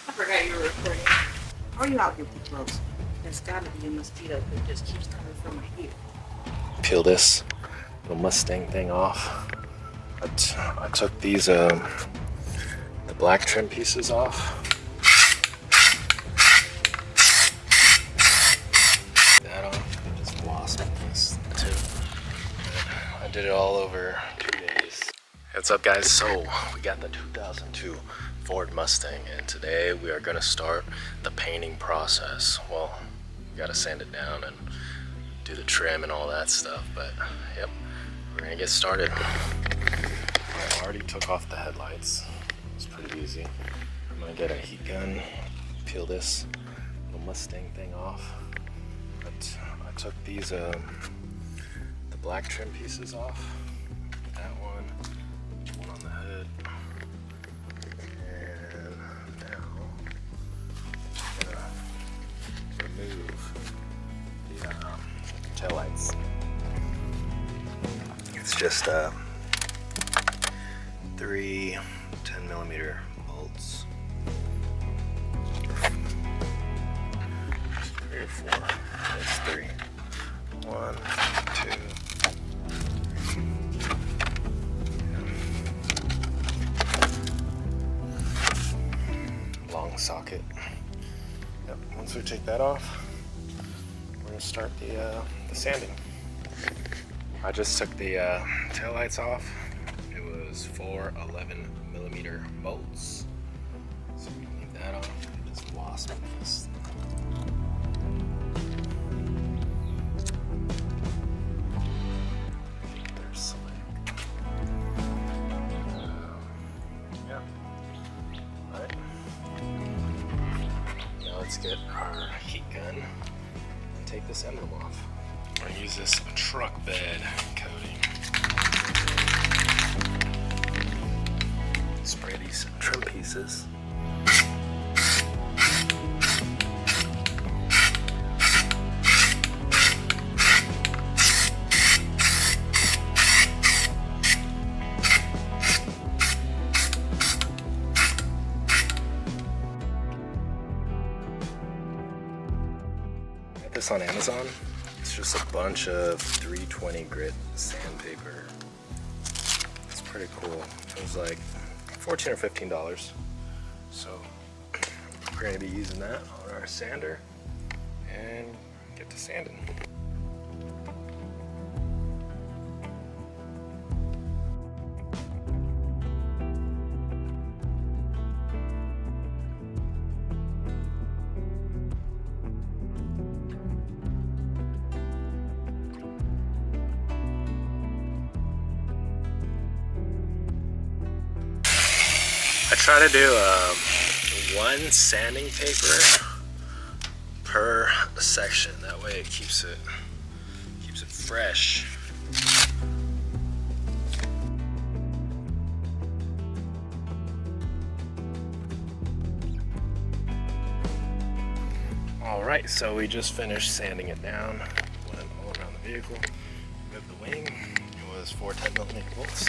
I forgot you were recording. How are you out here too close? There's gotta be a mosquito that just keeps coming from my ear. Peel this little Mustang thing off. I took these the black trim pieces off. That off. Just wasp this too. I did it all over 2 days. What's up, guys? So we got the 2002 Ford Mustang, and today we are gonna start the painting process. Well, we gotta sand it down and do the trim and all that stuff, but yep, we're gonna get started. I already took off the headlights. It's pretty easy. I'm gonna get a heat gun, peel this little Mustang thing off. But I took these the black trim pieces off. That one on the hood, and now I'm gonna remove the taillights. It's just 3 10mm bolts. 3 or 4. It's 3. 1, 2. Long socket. Yep. Once we take that off, we're gonna start the sanding. I just took the taillights off. It was 4 11mm bolts. So we can leave that off. Just wasp this. They're slick. Yeah. Alright. Now let's get our heat gun and take this emblem off. We're going to use this truck bed coating. Spray these trim pieces. Got this on Amazon. It's just a bunch of 320 grit sandpaper. It's pretty cool. It was like $14 or $15. So we're going to be using that on our sander and get to sanding. I try to do 1 sanding paper per section. That way it keeps it fresh. All right, so we just finished sanding it down. Went all around the vehicle. Moved the wing. It was 4 10mm bolts.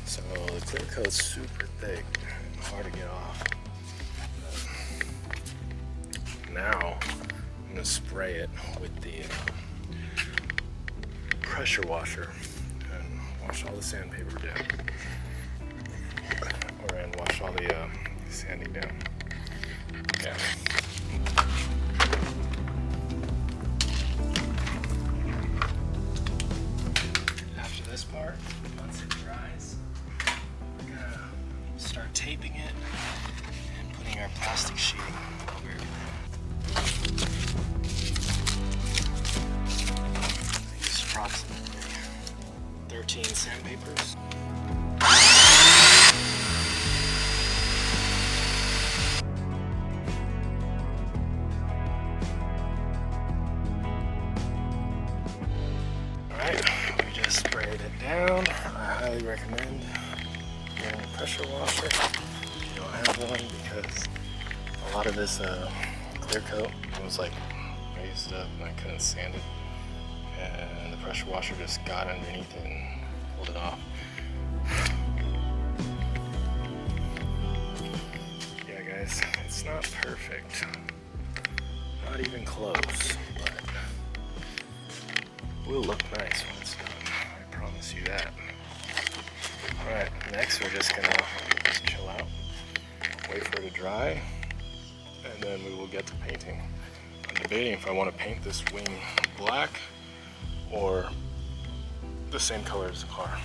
So the clear coat's super thick and hard to get off. Now I'm gonna spray it with the pressure washer and wash all the sandpaper down, and wash all the sanding down. Yeah. After this part, once it dries, we're gonna start taping it and putting our plastic sheeting over everything. I use approximately 13 sandpapers. Alright, we just sprayed it down. I highly recommend getting a pressure washer if you don't have one, because a lot of this clear coat was like raised up and I couldn't sand it, and the pressure washer just got underneath it and pulled it off. not perfect. Not even close, but will look nice when it's done. I promise you that. Alright, next we're just gonna chill out, wait for it to dry, and then we will get to painting. I'm debating if I want to paint this wing black or the same color as the car.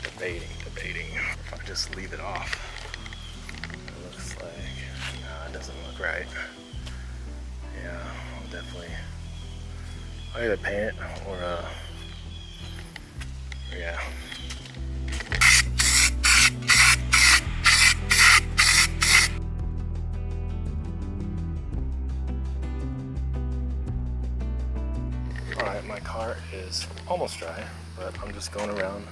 Debating. If I just leave it off. It looks like, no, it doesn't look right. Yeah, I'll definitely, I'll either paint it or yeah. Alright, my car is almost dry, but I'm just going around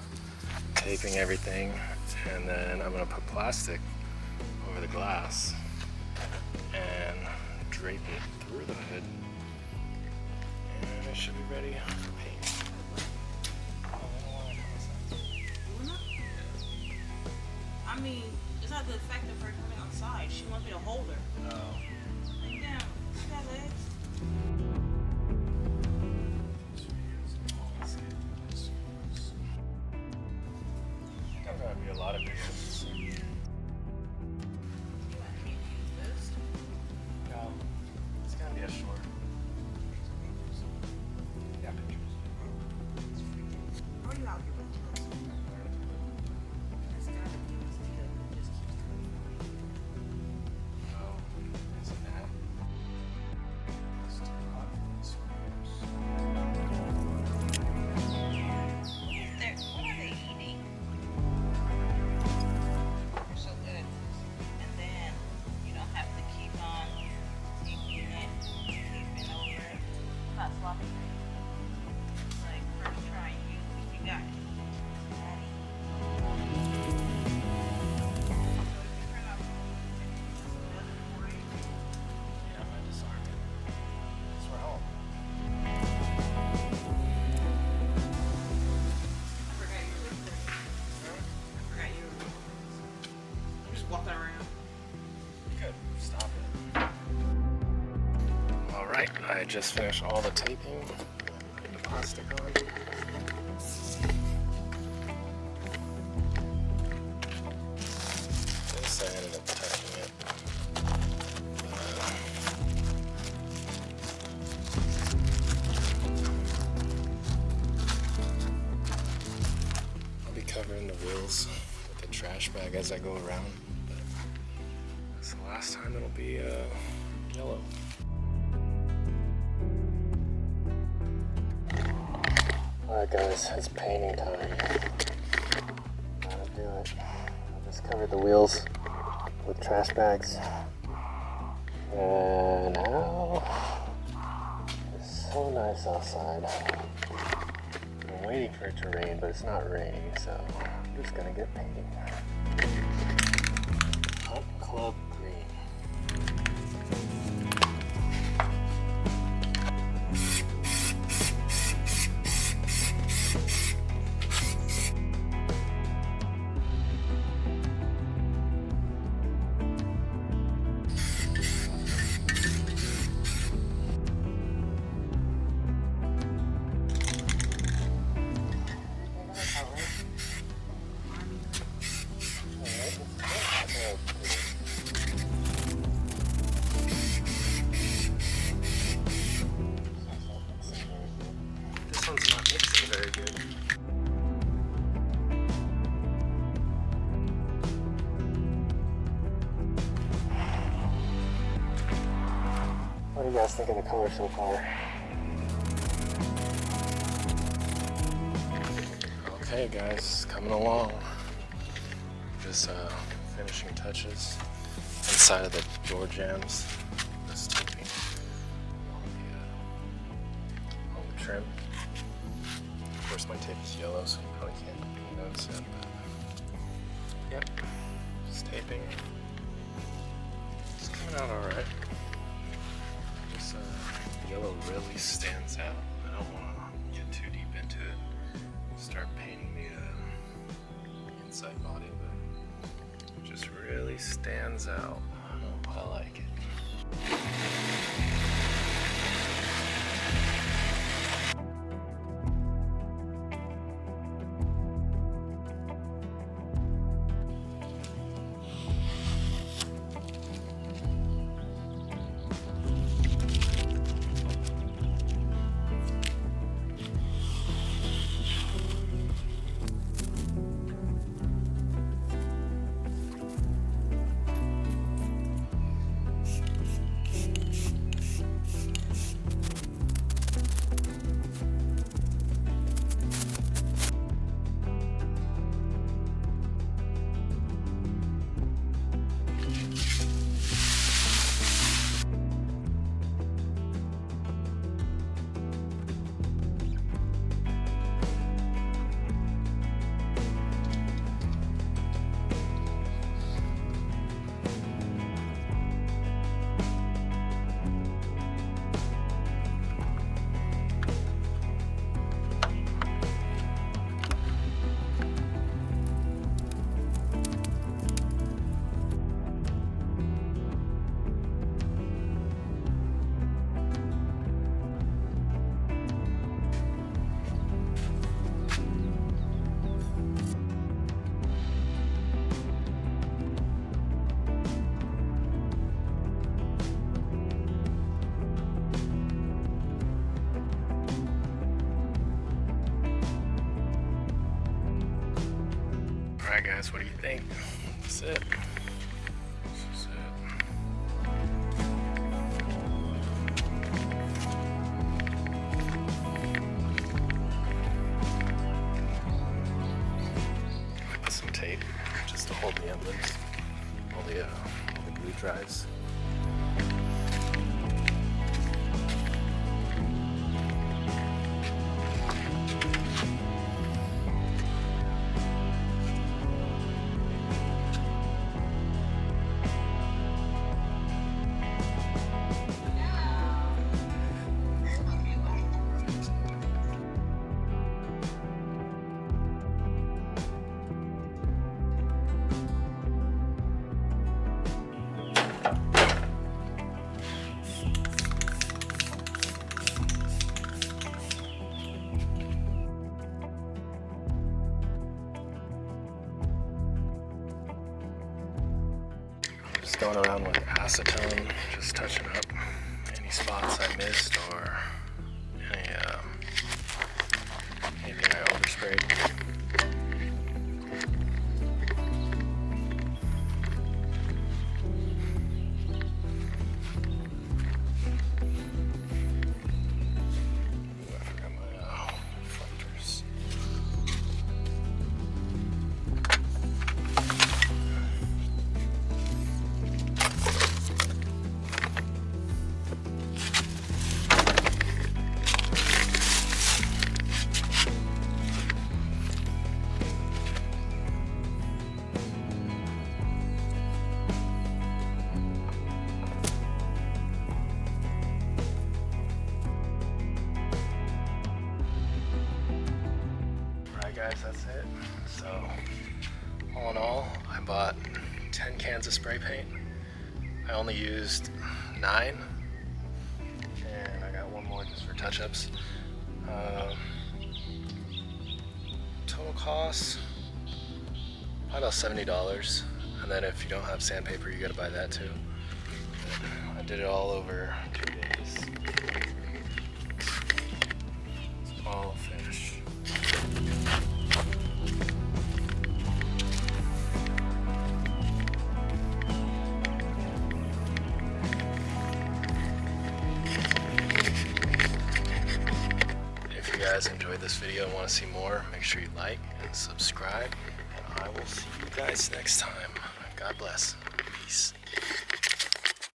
taping everything, and then I'm going to put plastic over the glass and drape it through the hood, and it should be ready for paint. I mean, it's not the effect of her coming outside. She wants me to hold her. Oh. Lay down. She got legs. There's gonna be a lot of videos. No, it's gonna be a short. Yeah, pictures. How are you out here with clothes? There's gotta be a mosquito that just keeps coming on. Oh, isn't that? It's too hot for the squares. What are they eating? You're so good. And then you don't have to keep on taking it, keeping over it. Not sloppy. Like first try, you got it. Daddy. So if you turn off the other for you, Yeah, I'm gonna disarm it. It's we're home. I forgot you were recording. I forgot you were recording. I'm just walking around. You could stop it. Alright, I just finished all the taping. Putting the plastic on. This I ended up touching it. I'll be covering the wheels with the trash bag as I go around. But that's the last time it'll be yellow. Alright guys, it's painting time. Gotta do it. I just covered the wheels with trash bags. And now it's so nice outside. I'm waiting for it to rain, but it's not raining, so I'm just gonna get painting. Hunt Club Green. This one's not mixing very good. What do you guys think of the color so far? Okay guys, coming along. Just finishing touches inside of the door jambs. This taping on the trim. Of course my tape is yellow, so you probably can't notice it, but yep, just taping. It's coming out alright. This yellow really stands out. I don't want to get too deep into it. Start painting the inside body, but it just really stands out. I like it. Alright guys, what do you think? That's it. This is it. Put some tape just to hold the emblems, all the glue drives. Just going around with acetone, just touching up any spots I missed or anything I oversprayed. Ooh, I forgot my reflectors. Guys, that's it. So all in all, I bought 10 cans of spray paint. I only used 9, and I got one more just for touch-ups. Total cost about $70, and then if you don't have sandpaper, you gotta buy that too. I did it all over 2 days. It's all finished. If you guys enjoyed this video and want to see more, make sure you like and subscribe, and I will see you guys next time. God bless. Peace.